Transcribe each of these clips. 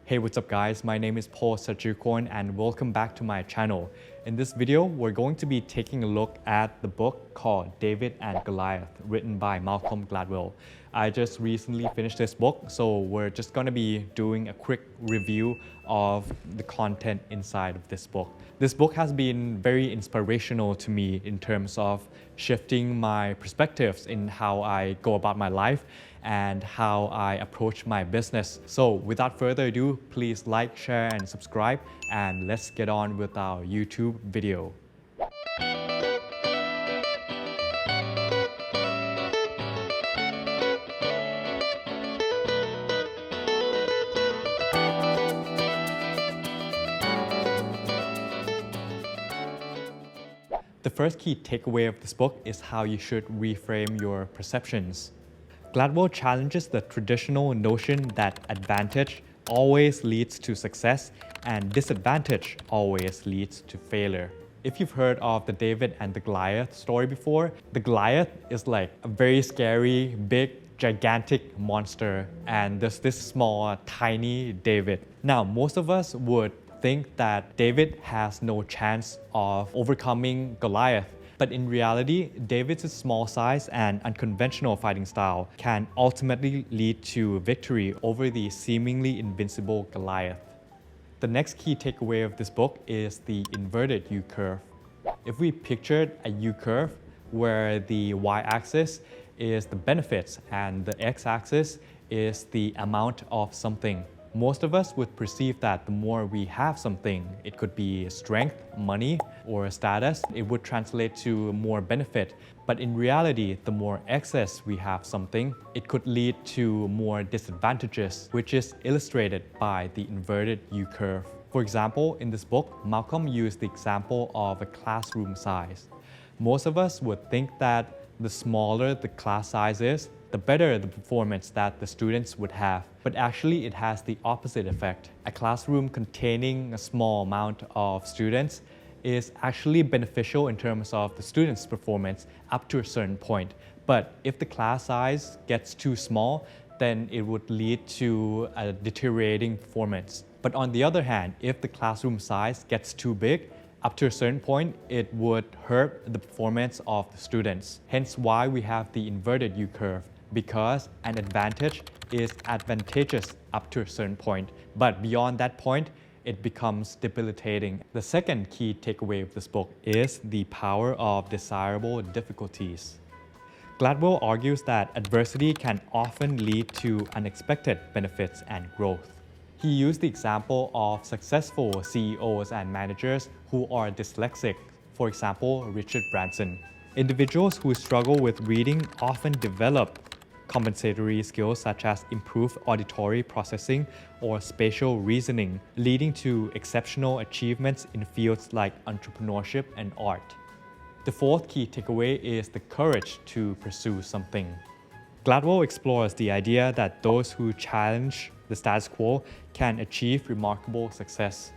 Hey, what's up guys? My name is Paul Sajirkorn and welcome back to my channel. In this video, we're going to be taking a look at the book called David and Goliath, written by Malcolm Gladwell. I just recently finished this book, so we're just going to be doing a quick review of the content inside of this book. This book has been very inspirational to me in terms of shifting my perspectives in how I go about my life and how I approach my business. So without further ado, please like, share, and subscribe, and let's get on with our YouTube video. The first key takeaway of this book is how you should reframe your perceptions. Gladwell challenges the traditional notion that advantage always leads to success and disadvantage always leads to failure. If you've heard of the David and the Goliath story before, the Goliath is like a very scary, big, gigantic monster, and there's this small, tiny David. Now, most of us would think that David has no chance of overcoming Goliath. But in reality, David's small size and unconventional fighting style can ultimately lead to victory over the seemingly invincible Goliath. The next key takeaway of this book is the inverted U-curve. If we pictured a U-curve where the y-axis is the benefits and the x-axis is the amount of something, most of us would perceive that the more we have something, it could be strength, money, or status, it would translate to more benefit. But in reality, the more excess we have something, it could lead to more disadvantages, which is illustrated by the inverted U-curve. For example, in this book, Malcolm used the example of a classroom size. Most of us would think that the smaller the class size is, the better the performance that the students would have. But actually it has the opposite effect. A classroom containing a small amount of students is actually beneficial in terms of the students' performance up to a certain point. But if the class size gets too small, then it would lead to a deteriorating performance. But on the other hand, if the classroom size gets too big, up to a certain point, it would hurt the performance of the students. Hence why we have the inverted U-curve, because an advantage is advantageous up to a certain point, but beyond that point, it becomes debilitating. The second key takeaway of this book is the power of desirable difficulties. Gladwell argues that adversity can often lead to unexpected benefits and growth. He used the example of successful CEOs and managers who are dyslexic, for example, Richard Branson. Individuals who struggle with reading often develop compensatory skills such as improved auditory processing or spatial reasoning, leading to exceptional achievements in fields like entrepreneurship and art. The fourth key takeaway is the courage to pursue something. Gladwell explores the idea that those who challenge the status quo can achieve remarkable success.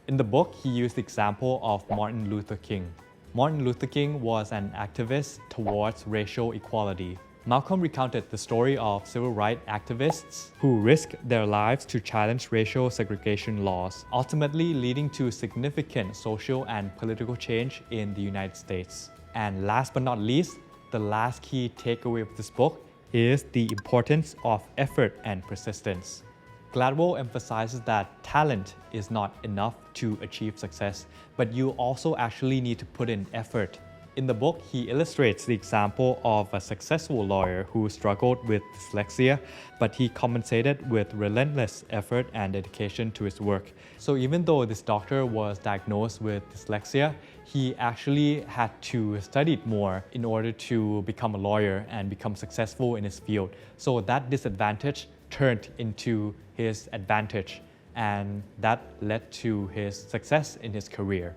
In the book, he used the example of Martin Luther King. Martin Luther King was an activist towards racial equality. Malcolm recounted the story of civil rights activists who risked their lives to challenge racial segregation laws, ultimately leading to significant social and political change in the United States. And last but not least, the last key takeaway of this book is the importance of effort and persistence. Gladwell emphasizes that talent is not enough to achieve success, but you also actually need to put in effort. In the book, he illustrates the example of a successful lawyer who struggled with dyslexia, but he compensated with relentless effort and dedication to his work. So even though this doctor was diagnosed with dyslexia, he actually had to study more in order to become a lawyer and become successful in his field. So that disadvantage turned into his advantage, and that led to his success in his career.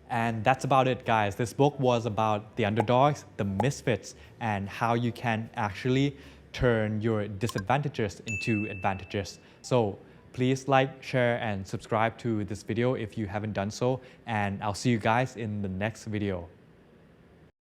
And that's about it, guys. This book was about the underdogs, the misfits, and how you can actually turn your disadvantages into advantages. So please like, share, and subscribe to this video if you haven't done so. And I'll see you guys in the next video.